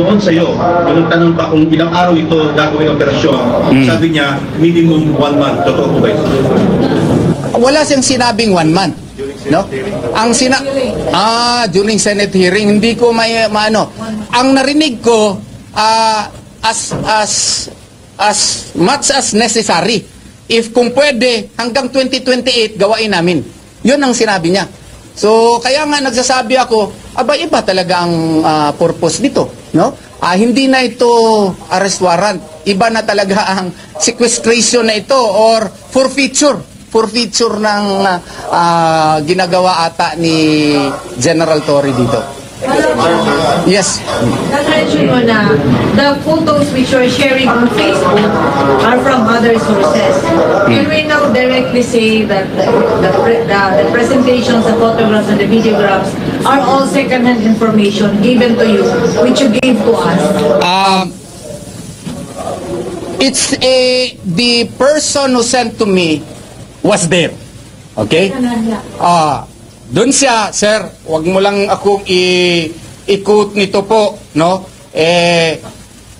doon sa iyo, yung tanong pa kung ilang araw ito gagawin operasyon, sabi niya, minimum 1 month. Totoo po ba ito? Wala siyang sinabing 1 month. No? Ang during Senate hearing, hindi ko maano. Ang narinig ko, as much as necessary. If kung pwede, hanggang 2028, gawain namin. Yun ang sinabi niya. So, kaya nga nagsasabi ako, iba talaga ang purpose nito. No? Hindi na ito arrest warrant. Iba na talaga ang sequestration na ito or forfeiture ng ginagawa ata ni General Torre dito. Yes. Na-mention mo na the photos which you're sharing on Facebook are from other sources. Can we now directly say that the presentations, the photographs, and the videographs are all second-hand information given to you, which you gave to us? It's the person who sent to me was there. Okay? Doon siya, sir, wag mo lang akong i-quote nito po, no?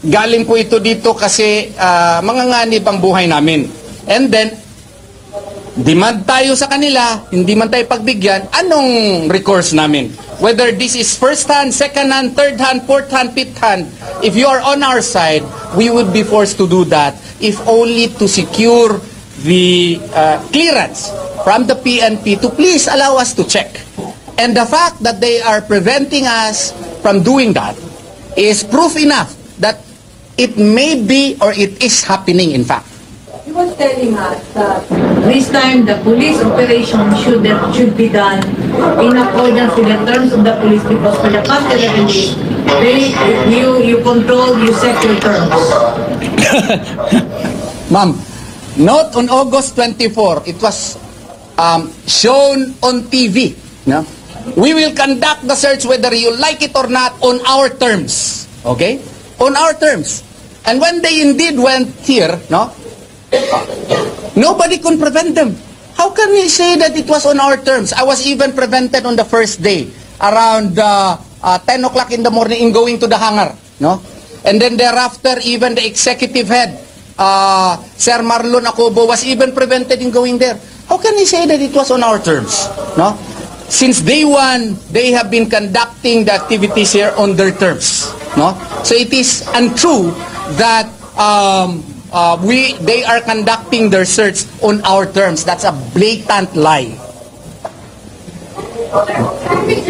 Galing po ito dito kasi manganganib ang buhay namin. And then, demand tayo sa kanila, hindi man tayo pagbigyan, anong recourse namin? Whether this is first hand, second hand, third hand, fourth hand, fifth hand, if you are on our side, we would be forced to do that if only to secure the clearance from the PNP to please allow us to check. And the fact that they are preventing us from doing that is proof enough that it may be or it is happening in fact. He was telling us that this time the police operation should be done in accordance with the terms of the police because for the past 11 days, you control, you set your terms. Ma'am, note on August 24, it was shown on TV. No? We will conduct the search whether you like it or not on our terms. Okay? On our terms. And when they indeed went here, no? Nobody could prevent them. How can we say that it was on our terms? I was even prevented on the first day, around 10 o'clock in the morning in going to the hangar. No? And then thereafter, even the executive head, Sir Marlon Acobo, was even prevented in going there. How can we say that it was on our terms? No? Since day one, they have been conducting the activities here on their terms. No? So it is untrue that they are conducting their search on our terms. That's a blatant lie.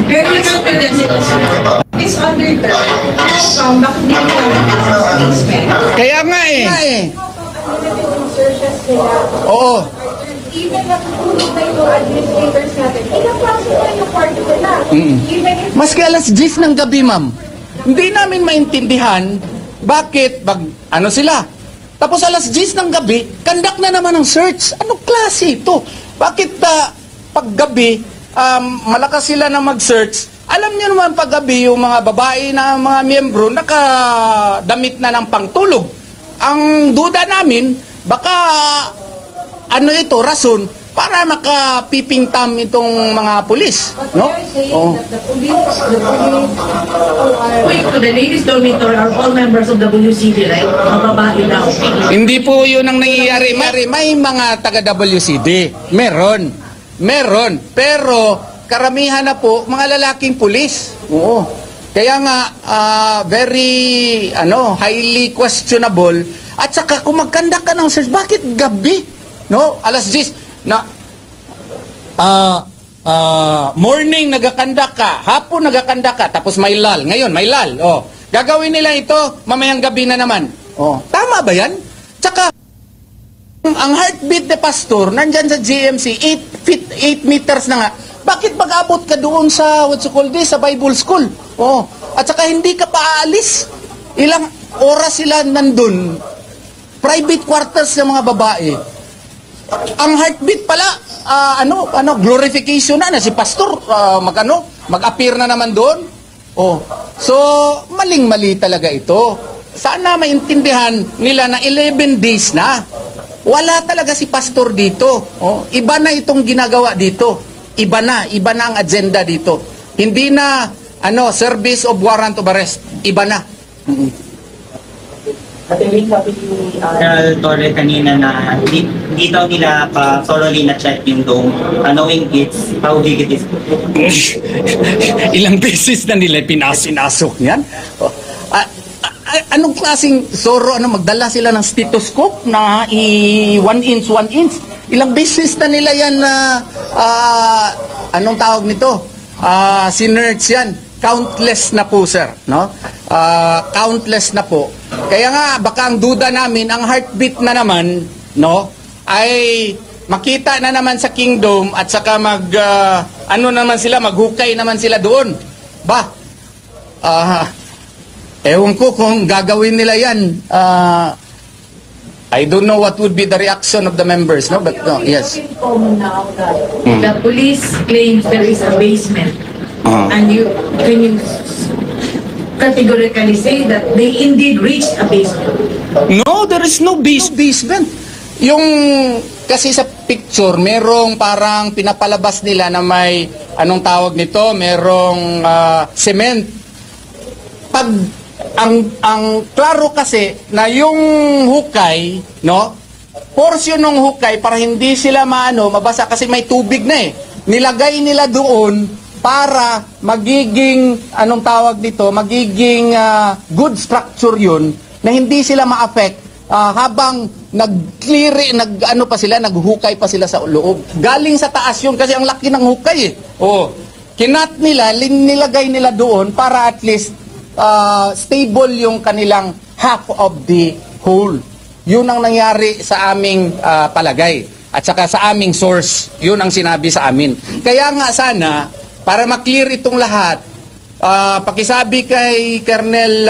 Very confident. It's under the Kaya nga eh. Oo. Even natutulog na yung administrators natin, ilang klase na yung party nila. Maski alas 10 ng gabi, ma'am. Hindi namin maintindihan bakit, sila. Tapos alas 10 ng gabi, conduct na naman ang search. Anong klase ito? Bakit paggabi, malakas sila na mag-search? Alam niyo naman paggabi, yung mga babae na mga miyembro, nakadamit na ng pangtulog. Ang duda namin, baka rason para makapipingtam itong mga pulis, no? Oh. Wait, the ladies dormitory are all members of WCD, right? Mababae daw. Hindi po yun ang nangyayari. May mga taga-WCD. Meron. Pero karamihan na po mga lalaking pulis. Oo. Kaya nga very highly questionable. At saka kung magkanda ka ng search, bakit gabi? No, alas 10 na morning nagakanda ka, hapon nagakanda ka, tapos may lal. Ngayon may lal. Oh, gagawin nila ito mamayang gabi na naman. Oh, tama ba 'yan? Tsaka ang heartbeat ni pastor nandyan sa GMC 8 meters na nga. Bakit pag-abot ka doon sa sa Bible school? Oh, at saka hindi ka pa aalis. Ilang oras sila nandun. Private quarters ng mga babae. Ang heartbeat pala, glorification na si pastor, mag-appear na naman doon. Oh, so, maling-mali talaga ito. Sana maintindihan nila na 11 days na. Wala talaga si pastor dito. Oh, iba na itong ginagawa dito. Iba na ang agenda dito. Hindi na, service of warrant of arrest. Iba na. Ate Wing, sabi ni Colonel Torre kanina na hindi daw nila pa thoroughly na-check yung dome, knowing it's how big it is. Ilang beses na nila pinasok yan. Anong klaseng soro, magdala sila ng stethoscope na 1 inch, 1 inch. Ilang beses na nila yan na, anong tawag nito? Sinerch yan. Countless na po, sir. No? Countless na po. Kaya nga, baka ang duda namin, ang heartbeat na naman, no, ay makita na naman sa Kingdom at saka maghukay naman sila doon. Ewan ko kung gagawin nila yan. I don't know what would be the reaction of the members, no? But no, yes. Now that the police claims there is a basement, and can you categorically say that they indeed reached a basement? No, there is no basement. Yung kasi sa picture, merong parang pinapalabas nila na may anong tawag nito, merong cement. Pag ang klaro kasi na yung hukay, no? Portion ng hukay para hindi sila mabasa kasi may tubig na eh. Nilagay nila doon para magiging anong tawag dito, magiging good structure yun na hindi sila ma-affect habang naghukay pa sila sa loob. Galing sa taas yun kasi ang laki ng hukay eh. Kinat nila, nilagay nila doon para at least stable yung kanilang half of the whole. Yun ang nangyari sa aming palagay at saka sa aming source. Yun ang sinabi sa amin. Kaya nga sana, para maklear itong lahat, pakisabi kay Colonel,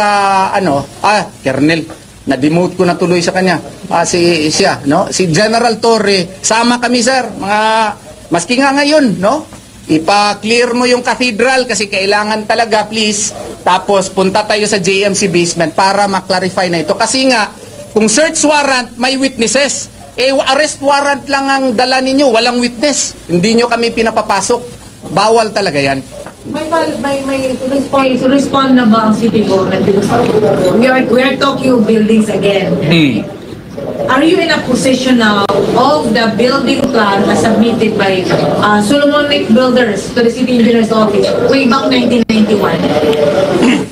Colonel, na-demote ko na tuloy sa kanya. Si General Torre, sama kami sir, maski nga ngayon, no? Ipa-clear mo yung cathedral kasi kailangan talaga, please. Tapos punta tayo sa JMC basement para maklarify na ito. Kasi nga, kung search warrant, may witnesses. Arrest warrant lang ang dala ninyo, walang witness. Hindi nyo kami pinapapasok. Bawal talaga yan. May respond na ba ang city government? We are talking of buildings again. Are you in a position now of the building plan as submitted by Solomonic Builders to the City Engineer's Office way back 1991?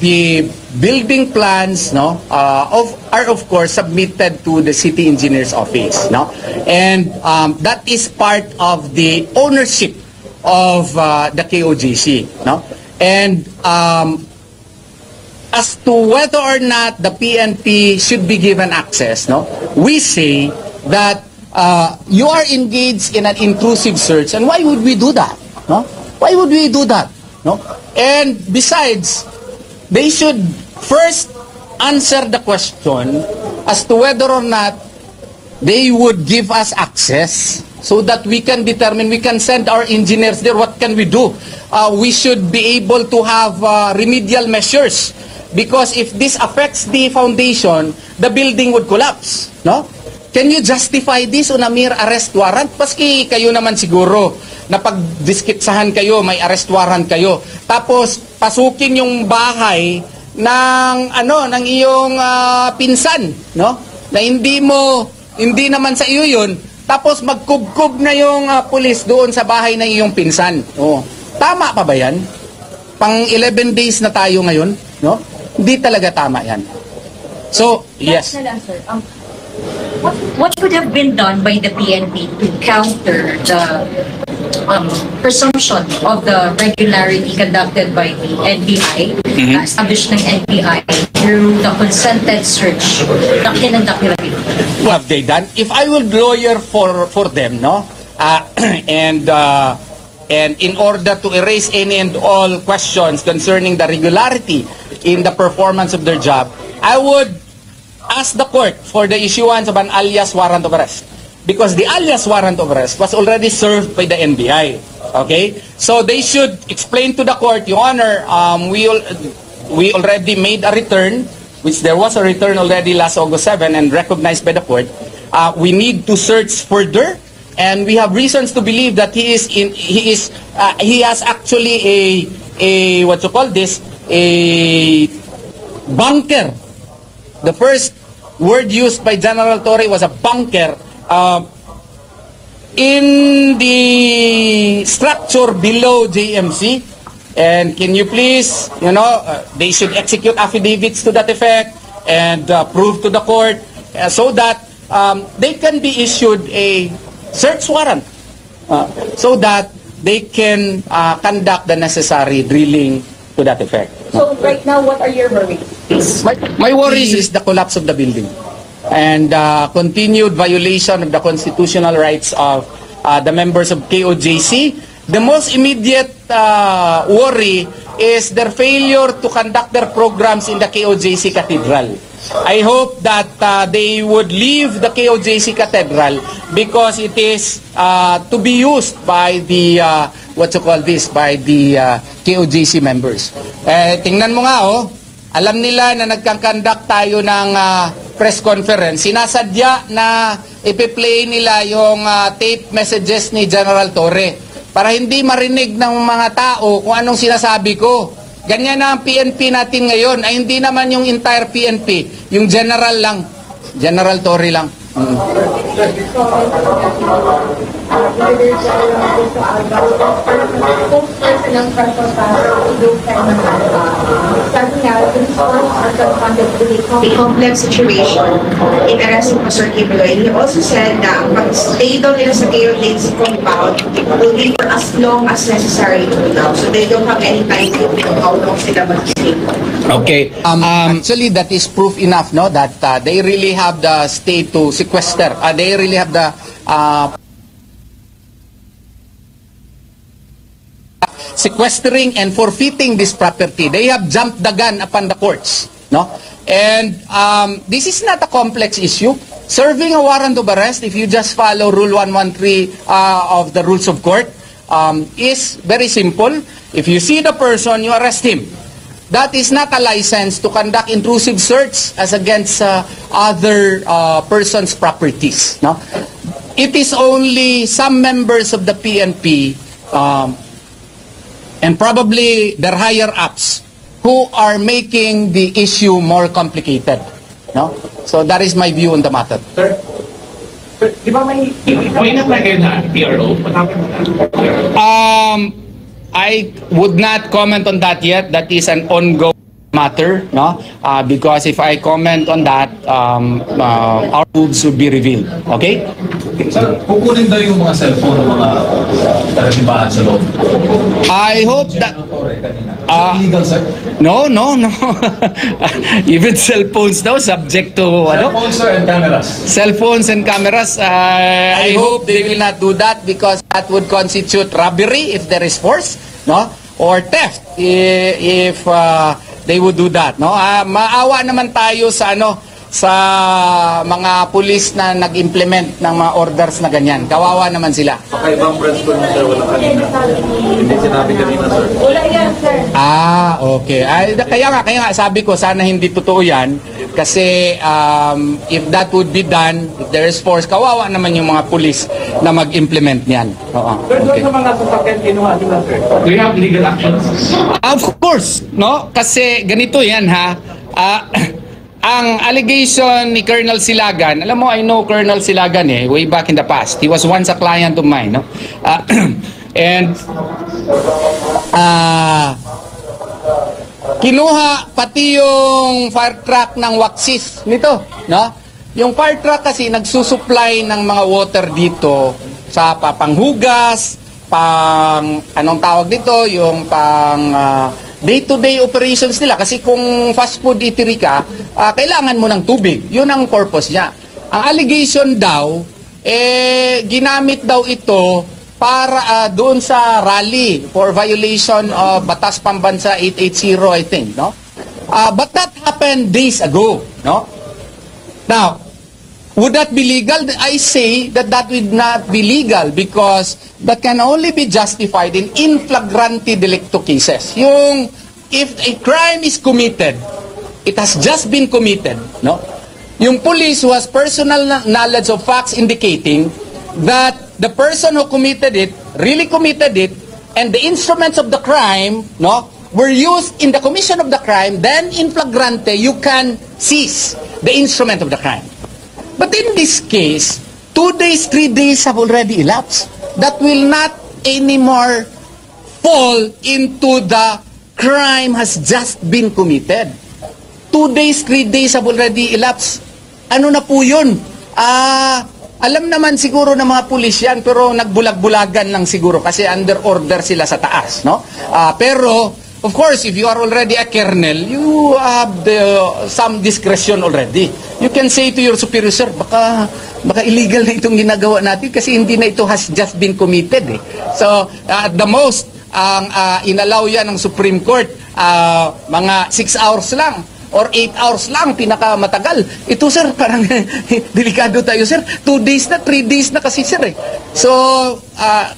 The building plans, no, are of course submitted to the City Engineer's Office, no, and that is part of the ownership of the KOJC, no, and as to whether or not the PNP should be given access, no, we say that you are engaged in an intrusive search, and why would we do that? No, why would we do that? No, and besides, they should first answer the question as to whether or not they would give us access so that we can determine, we can send our engineers there. What can we do? We should be able to have remedial measures. Because if this affects the foundation, the building would collapse, no? Can you justify this on a mere arrest warrant? Paski kayo naman siguro na pag-diskitsahan kayo, may arrest warrant kayo. Tapos pasukin yung bahay ng ng iyong pinsan, no? Na hindi naman sa iyo 'yun. Tapos magkubkob na yung pulis doon sa bahay ng iyong pinsan. Tama pa ba 'yan? Pang 11 days na tayo ngayon, no? Hindi talaga tama yan. So, yes. What could have been done by the PNP to counter the presumption of the regularity conducted by the NBI, established ng NBI through the consented search ng kinandakirami? What have they done? If I would lawyer for them, no? And in order to erase any and all questions concerning the regularity in the performance of their job, I would ask the court for the issuance of an alias warrant of arrest. Because the alias warrant of arrest was already served by the NBI. Okay? So they should explain to the court, Your Honor, we already made a return, which there was a return already last August 7 and recognized by the court. We need to search further, and we have reasons to believe that he has actually a bunker. The first word used by General Torre was a bunker in the structure below JMC. And can you please, they should execute affidavits to that effect and prove to the court so that they can be issued a search warrant so that they can conduct the necessary drilling to that effect. So right now, what are your worries? My worries is the collapse of the building and continued violation of the constitutional rights of the members of KOJC. The most immediate worry is their failure to conduct their programs in the KOJC Cathedral. I hope that they would leave the KOJC Cathedral because it is to be used by the by the KOJC members. Tingnan mo nga alam nila na nagkakandak tayo ng press conference. Sinasadya na ipi-play nila yung tape messages ni General Torre para hindi marinig ng mga tao kung anong sinasabi ko. Ganyan na ang PNP natin ngayon ay hindi naman yung entire PNP, yung general lang, General Torre lang. The complex situation in arresting Pastor Kibuloy. He also said na pag-stay daw nila sa KOJC compound will be for as long as necessary to now. So they don't have any time to how long sila mag-stay. Okay. Actually, that is proof enough, no, that they really have the state to sequester. They really have the sequestering and forfeiting this property. They have jumped the gun upon the courts, no? And this is not a complex issue. Serving a warrant of arrest, if you just follow Rule 113 of the Rules of Court, is very simple. If you see the person, you arrest him. That is not a license to conduct intrusive search as against other persons' properties. No, it is only some members of the PNP and probably their higher ups who are making the issue more complicated. No, so that is my view on the matter. Sir, di ba may na kayo na PRO? What happened to that? I would not comment on that yet. That is an ongoing matter, no? Because if I comment on that, our moves would be revealed. Okay? Sir, kukunin daw yung mga cellphone ng mga taga-simbahan sa loob. I hope that... illegal, sir? No. Even cell phones daw, subject to... Cell phones, sir, and cameras. Cell phones and cameras, I hope they will not do that because that would constitute robbery if there is force, no? Or theft if they would do that, no? Maawa naman tayo sa sa mga pulis na nag-implement ng mga orders na ganyan. Kawawa naman sila. Kakaibang branch po niyo, sir, wala kanina. Hindi sinabi kanina, sir. Wala yan, sir. Okay. Kaya nga sabi ko sana hindi totoo yan kasi if that would be done, if there is force, kawawa naman yung mga pulis na mag-implement niyan. Sir, doon sa mga sasakyan kinuha nila, sir. Do you have legal actions? Of course, no? Kasi ganito yan, ha? Ang allegation ni Colonel Silagan, alam mo, I know Colonel Silagan way back in the past. He was once a client of mine, no? And kinuha pati yung fire truck ng Waxis nito, no? Yung fire truck kasi nagsusupply ng mga water dito sa panghugas, anong tawag dito, yung day-to-day operations nila. Kasi kung fast food eatery ka, kailangan mo ng tubig. Yun ang purpose niya. Ang allegation daw, ginamit daw ito para doon sa rally for violation of Batas Pambansa 880, I think, no? But that happened days ago, no? Now, would that be legal? I say that that would not be legal because that can only be justified in flagrante delicto cases. If a crime is committed, it has just been committed, no? Yung police who has personal knowledge of facts indicating that the person who committed it really committed it and the instruments of the crime, no, were used in the commission of the crime, then in flagrante, you can seize the instrument of the crime. But in this case, 2 days, 3 days have already elapsed. That will not anymore fall into the crime has just been committed. 2 days, 3 days have already elapsed. Ano na po yun? Alam naman siguro ng mga pulis yan, pero nagbulag-bulagan lang siguro kasi under order sila sa taas, no? Pero, of course, if you are already a colonel, you have some discretion already. You can say to your superior, sir, baka illegal na itong ginagawa natin kasi hindi na ito has just been committed. Eh. So, at the most, ang inallow yan ng Supreme Court, mga 6 hours lang or 8 hours lang, pinakamatagal. Ito, sir, parang delikado tayo, sir. 2 days na, 3 days na kasi, sir. Eh. So,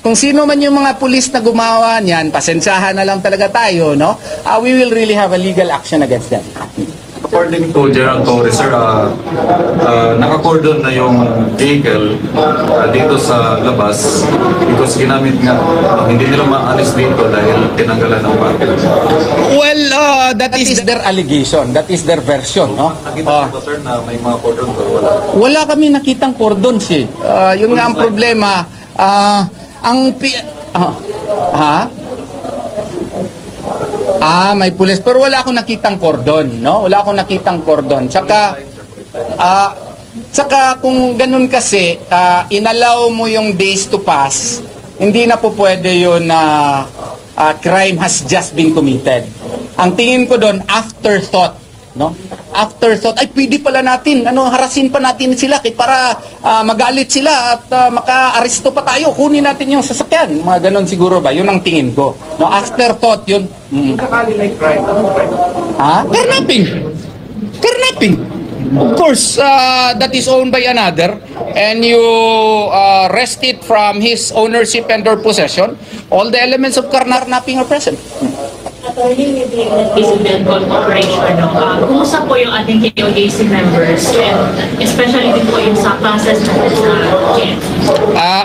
kung sino man yung mga pulis na gumawa niyan, pasensyahan na lang talaga tayo, no? We will really have a legal action against them. According to General Torres, sir, naka-cordon na yung vehicle dito sa labas because ginamit nga, hindi nila maalis dito dahil tinanggalan ng bakit. Well, that is their allegation. That is their version, no? Nakita ko, sir, na may mga cordon pero wala. Wala kami nakitang cordon, eh. Yun nga ang problema. May pulis. Pero wala akong nakitang cordon, no? Wala akong nakitang cordon. Tsaka kung ganun kasi, inallow mo yung days to pass, hindi na po pwede yun na crime has just been committed. Ang tingin ko doon, afterthought, no? Afterthought, ay pwede pala natin, harasin pa natin sila para magalit sila at maka-aresto pa tayo, kunin natin yung sasakyan. Mga ganon siguro ba? Yun ang tingin ko. No, afterthought yun. Kakali like crime, anong crime? Kidnapping. Kidnapping. Of course, that is owned by another and you wrest it from his ownership and or possession. All the elements of kidnapping are present. Attorney, with the incident operation, kumusta po yung ating KOJC members and especially din po yung sa classes natin sa GMC?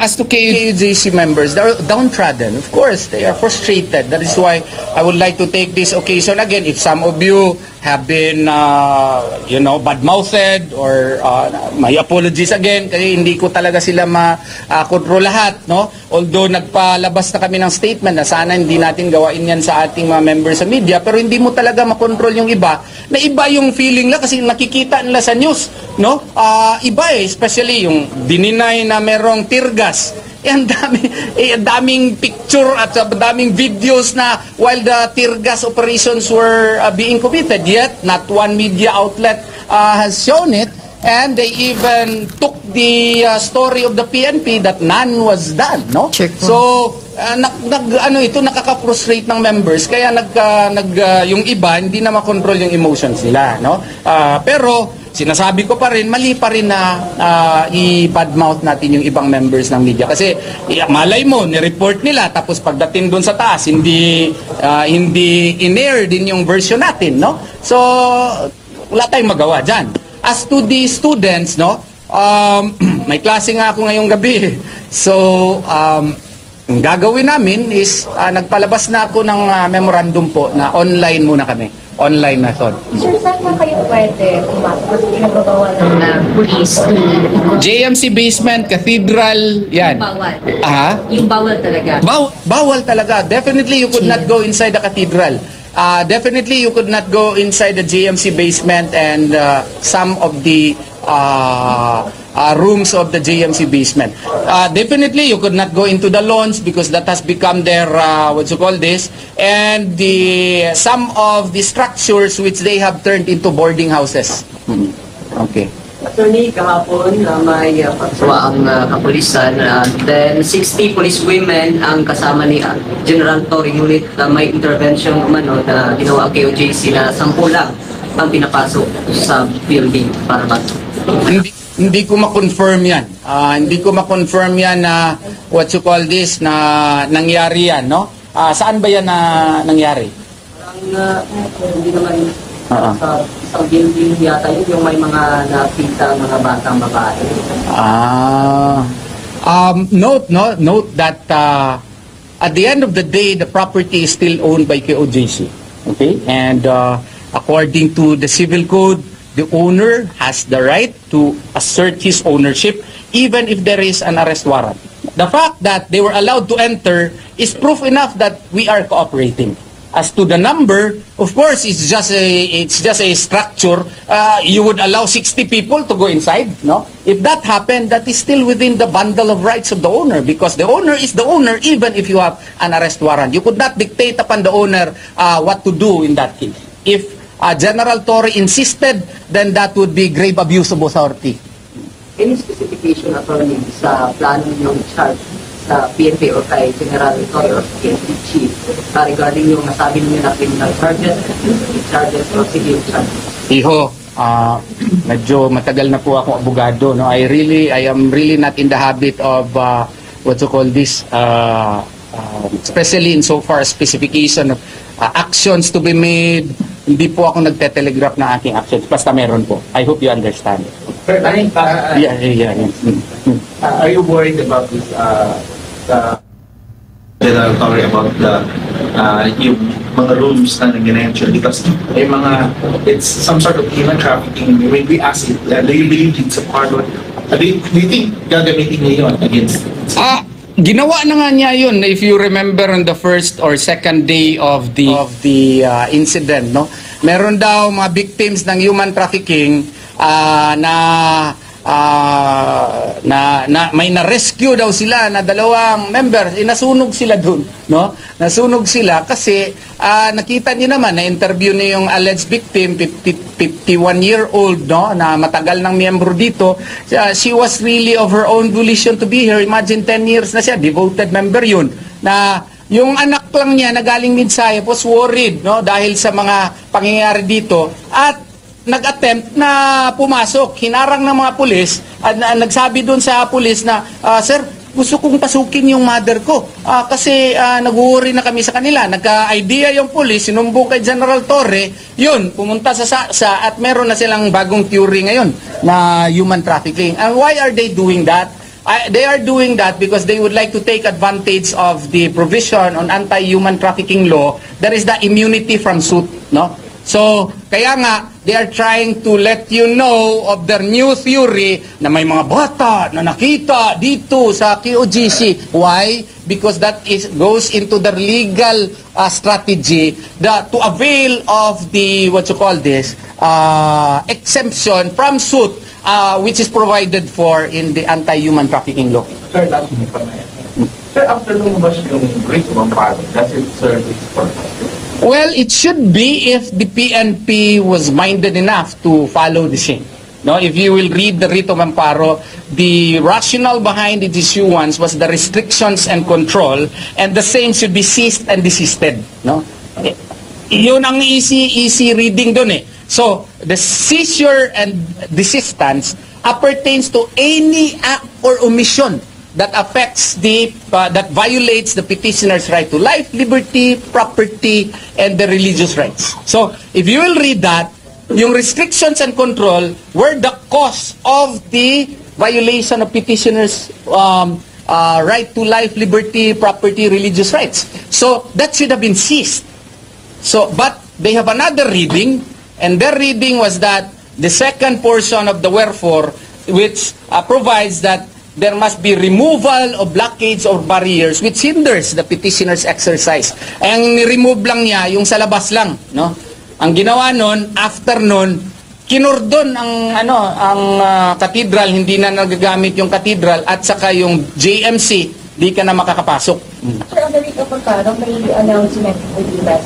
As to KOJC members, they're downtrodden. Of course, they are frustrated. That is why I would like to take this occasion again. If some of you have been, bad-mouthed or my apologies again kasi hindi ko talaga sila ma-control lahat, no? Although nagpalabas na kami ng statement na sana hindi natin gawain yan sa ating mga members sa media, pero hindi mo talaga makontrol yung iba, na iba yung feeling lang kasi nakikita nila sa news, no? Iba especially yung dininay na merong tear gas. Ang daming picture at daming videos na while the tear gas operations were being committed, yet not one media outlet has shown it, and they even took the story of the PNP that none was done, no? So nakaka-frustrate ng members kaya yung iba hindi na makontrol yung emotions nila, no? Pero sinasabi ko pa rin, mali pa rin na i-badmouth natin yung ibang members ng media. Kasi malay mo, ni-report nila, tapos pagdating doon sa taas, hindi in-air din yung version natin, no? So, wala tayong magawa dyan. As to the students, no? May klase nga ako ngayong gabi. So, ang gagawin namin is, nagpalabas na ako ng memorandum po na online muna kami. Online method. Sir, saan na kayo pwede pumasok? Pinagbabawalan ng Police to JMC basement, cathedral, yan. Bawal. Yung bawal talaga. Bawal talaga. Definitely you could not go inside the cathedral. Definitely you could not go inside the JMC basement and some of the rooms of the JMC basement. Definitely you could not go into the lawns because that has become their and some of the structures which they have turned into boarding houses. Okay. Attorney, kahapon may pagsawa ang kapulisan. Then 60 police women ang kasama ni General Torre Unit may intervention umano na ginawa ang KOJC na 10 lang ang pinapasok sa building para Hindi ko ma-confirm yan. Hindi ko ma-confirm yan na na nangyari yan, no? Saan ba yan na nangyari? Hindi naman sa building yata yung may mga nakita mga batang babae. Note that at the end of the day, the property is still owned by KOJC. Okay? And according to the civil code, the owner has the right to assert his ownership even if there is an arrest warrant. The fact that they were allowed to enter is proof enough that we are cooperating. As to the number, of course, it's just a structure. You would allow 60 people to go inside, no? If that happened, that is still within the bundle of rights of the owner, because the owner is the owner even if you have an arrest warrant. You could not dictate upon the owner what to do in that case. If General Torre insisted, then that would be grave abuse of authority. Any specification, attorney, sa plano yung charge sa PNP or kay General Torre or PNP Chief regarding yung nasabi niyo na criminal charges or civil charges? Iho, medyo matagal na po akong abogado, no? I am really not in the habit of what you call this, especially in so far specification of actions to be made. Hindi po ako nagte-telegraph ng aking actions, basta meron po. I hope you understand. Yeah. Are you worried about this, General Torre, about yung mga rooms na nag-mention? Because may mga, it's some sort of human trafficking. When we ask it, do you believe it's a part of, do you think gagamitin niya yun against? Ginawa na nga niya yun, if you remember, on the first or second day of the incident, no? Meron daw mga victims ng human trafficking na may na-rescue daw sila na dalawang members, nasunog sila dun, no? Nasunog sila kasi nakita niyo naman, na-interview niyo yung alleged victim, 51-year-old, no, na matagal ng miyembro dito. She was really of her own volition to be here. Imagine 10 years na siya, devoted member yun. Na yung anak lang niya na galing Minsaya was worried, no, dahil sa mga pangyayari dito, at nag-attempt na pumasok, hinarang ng mga pulis at nagsabi doon sa pulis na, sir, gusto kong pasukin yung mother ko kasi nag-worry na kami sa kanila. Nagka-idea yung pulis, sinumbong kay General Torre, yun, pumunta sa at meron na silang bagong theory ngayon na human trafficking. And why are they doing that? They are doing that because they would like to take advantage of the provision on anti-human trafficking law. There is the immunity from suit, no? So, kaya nga, they are trying to let you know of their new theory na may mga bata na nakita dito sa KOJC. Why? Because that goes into the legal strategy to avail of the, what you call this, exemption from suit, which is provided for in the anti-human trafficking law. Sir, last one pa na yan. Sir, after lumabas yung Great Mamparo, does it serve its purpose? Well, it should be if the PNP was minded enough to follow the same. No, if you will read the writ of amparo, the rationale behind its issuance was the restrictions and control, and the same should be ceased and desisted. No, yun ang easy reading dun eh. So the seizure and desistance appertains to any act or omission that affects that violates the petitioner's right to life, liberty, property, and the religious rights. So, if you will read that, yung restrictions and control were the cause of the violation of petitioner's right to life, liberty, property, religious rights. So, that should have been ceased. So, but they have another reading, and their reading was that the second portion of the wherefore, which provides that there must be removal of blockades or barriers which hinders the petitioner's exercise. Ang ni-remove lang niya yung sa labas lang, no? Ang ginawa nun, after nun, kinordon ang cathedral, hindi na nagagamit yung cathedral, at saka yung JMC, di ka na makakapasok. Sir, on the week of Mercado, may announcement po diba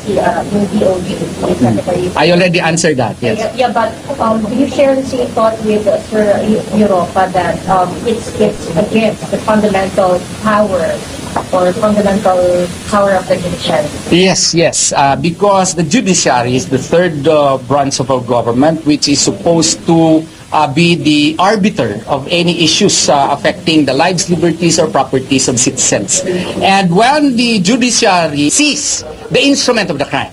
yung DOJ Secretary? I already answered that, yes. Yeah, but do you share the same thought with Sir Europa that it's against the fundamental power or fundamental power of the judiciary? Yes, because the judiciary is the third branch of our government, which is supposed to be the arbiter of any issues affecting the lives, liberties, or properties of citizens. And when the judiciary sees the instrument of the crime,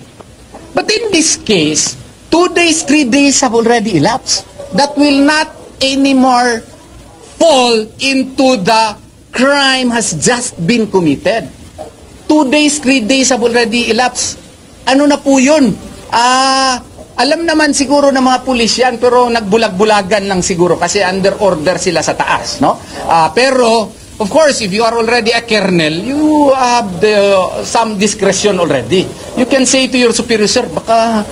but in this case, 2 days, 3 days have already elapsed. That will not anymore fall into the crime has just been committed. 2 days, 3 days have already elapsed. Ano na po yun? Alam naman siguro ng mga pulis yan, pero nagbulag-bulagan lang siguro kasi under order sila sa taas, no? Pero, of course, if you are already a colonel, you have some discretion already. You can say to your superior, sir, baka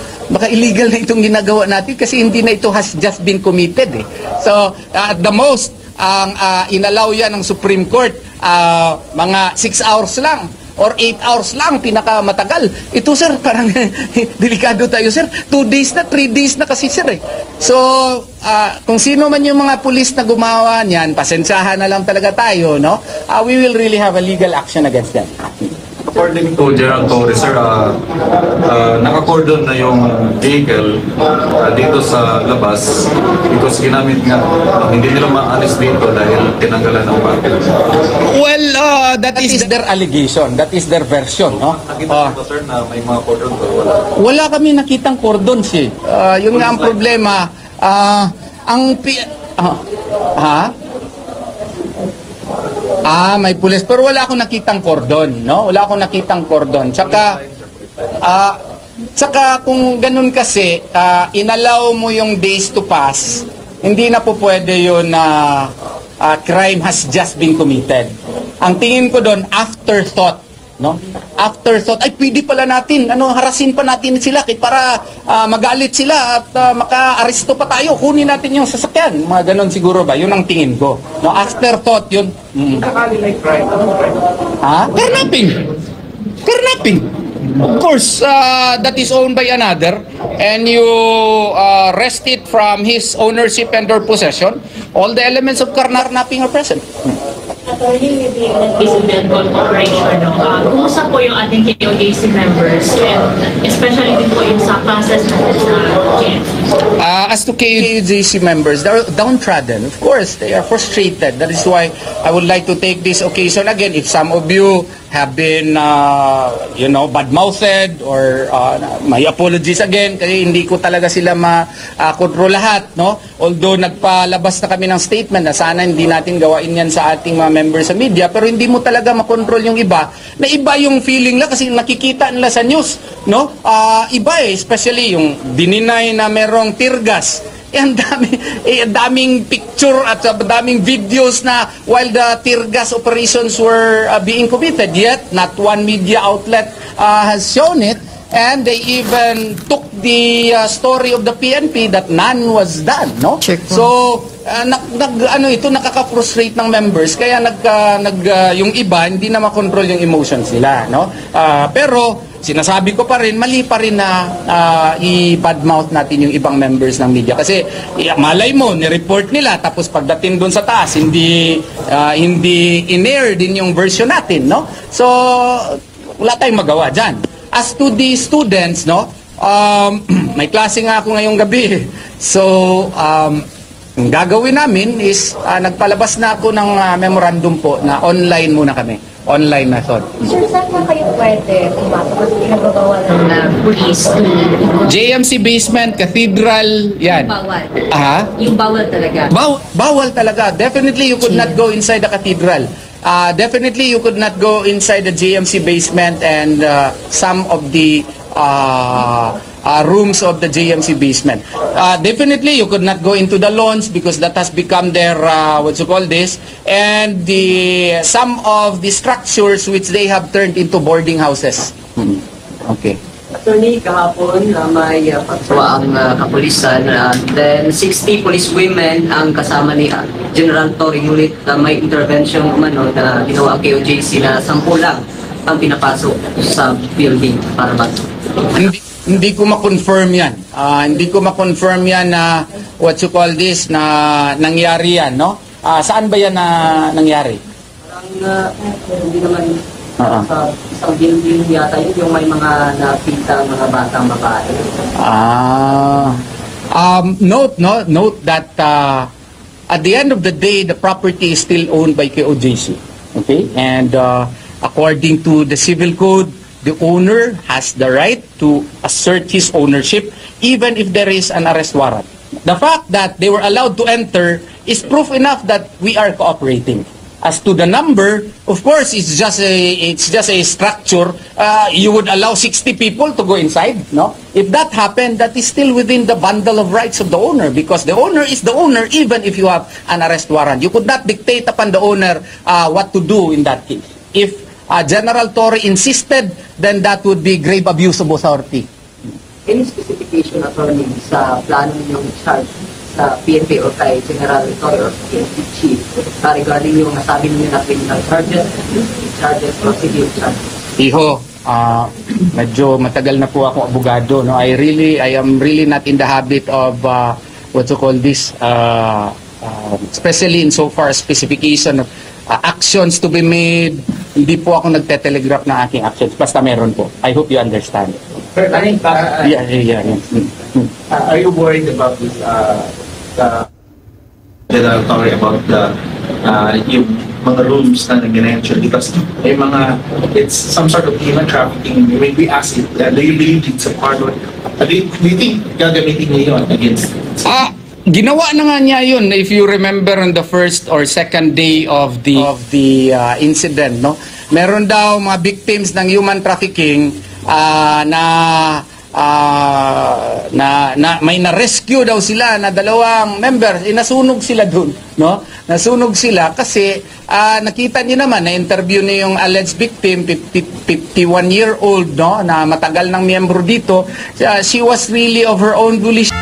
illegal na itong ginagawa natin kasi hindi na ito has just been committed. So, at the most, ang inalaw yan ng Supreme Court, mga 6 hours lang or 8 hours lang, pinakamatagal. Ito, sir, parang delikado tayo, sir. 2 days na, 3 days na kasi, sir. So, kung sino man yung mga pulis na gumawa niyan, pasensyahan na lang talaga tayo, no? We will really have a legal action against them. According to General Torres, sir, naka-cordon na yung vehicle dito sa labas because ginamit nga, hindi nila maalis dito dahil tinanggalan ng bakit. Well, that is their allegation. That is their version, no? Nakita ko, sir, na may mga cordon to. Wala kami nakitang cordons, eh. Yun nga ang problema. May pulis. Pero wala akong nakitang cordon, no? Wala akong nakitang cordon. Tsaka kung ganun kasi, inalaw mo yung days to pass, hindi na po pwede yun na crime has just been committed. Ang tingin ko doon, afterthought, no? Afterthought, ay pwede pala natin, harasin pa natin sila para magalit sila at maka-aresto pa tayo, kunin natin yung sasakyan. Mga ganon siguro ba? Yun ang tingin ko. No, afterthought yun. Kidnapping. Kidnapping. Of course, that is owned by another and you wrest it from his ownership and or possession. All the elements of kidnapping are present. Attorney, with the incidental operation, kumusta po yung ating KOJC members and especially din po yung sa classes natin sa GMC? As to KOJC members, they're downtrodden. Of course, they are frustrated. That is why I would like to take this occasion again. If some of you have been, bad-mouthed or my apologies again kasi hindi ko talaga sila ma-control lahat, no? Although nagpalabas na kami ng statement na sana hindi natin gawain yan sa ating mga members sa media, pero hindi mo talaga makontrol yung iba, na iba yung feeling lang kasi nakikita nila sa news, no? Iba especially yung dininay na merong tear gas. Ang daming picture at daming videos na while the tear gas operations were being committed, yet not one media outlet has shown it, and they even took the story of the PNP that none was done, no? So nakaka-frustrate ng members kaya yung iba hindi na makontrol yung emotions nila, no? Pero sinasabi ko pa rin, mali pa rin na i-badmouth natin yung ibang members ng media. Kasi malay mo, ni-report nila, tapos pagdating doon sa taas, hindi in-air din yung version natin, no? So, wala tayong magawa dyan. As to the students, no? May klase nga ako ngayong gabi. So, ang gagawin namin is, nagpalabas na ako ng memorandum po na online muna kami. Online method. Sir, saan na kayo pwede pumasok at pinagbabawa ng Police to JMC basement, cathedral, yan. bawal. Aha. Yung bawal talaga. Bawal talaga. Definitely you could not go inside the cathedral. Definitely you could not go inside the JMC basement and some of the rooms of the JMC basement. Definitely you could not go into the lawns because that has become their and some of the structures which they have turned into boarding houses. Okay. Attorney, kahapon may pagsawa ang kapulisan. Then 60 police women ang kasama ni General Torre Unit may intervention na ginawa KOJC na 10 lang ang pinapasok sa building para ba? Hindi ko ma-confirm yan. Hindi ko ma-confirm yan na na nangyari yan, no? Saan ba yan na nangyari? Parang hindi naman sa isang building yata yun, yung may mga nakita mga batang babae. Note that at the end of the day, the property is still owned by KOJC. Okay? And according to the civil code, the owner has the right to assert his ownership even if there is an arrest warrant. The fact that they were allowed to enter is proof enough that we are cooperating. As to the number, of course, it's just a structure. You would allow 60 people to go inside, no? If that happened, that is still within the bundle of rights of the owner, because the owner is the owner even if you have an arrest warrant. You could not dictate upon the owner what to do in that case. If General Torre insisted, then that would be grave abuse of authority. Any specification, attorney, sa plano ninyong charge sa PNP o kay General Torre or sa PNP Chief regarding yung nasabi ninyo na criminal charges o civil charges? Iho, medyo matagal na po ako abogado, no? I am really not in the habit of what you call this, especially in so far specification of actions to be made. Hindi po ako nagte-telegraph ng aking actions, basta meron po. I hope you understand. But I think, Yeah. are you worried about this, General Torre, about yung mga rooms na nag-mention, because may mga, it's some sort of human trafficking. When we ask it, do you believe it's a part of it? Do you think gagamitin niyo yun against? Ginawa na nga niya yun, if you remember, on the first or second day of the incident, no? Meron daw mga victims ng human trafficking na may na-rescue daw sila na dalawang members, nasunog sila dun, no? Nasunog sila kasi nakita niyo naman na interview niyo yung alleged victim, 51-year-old, no, na matagal ng miyembro dito. She was really of her own volition.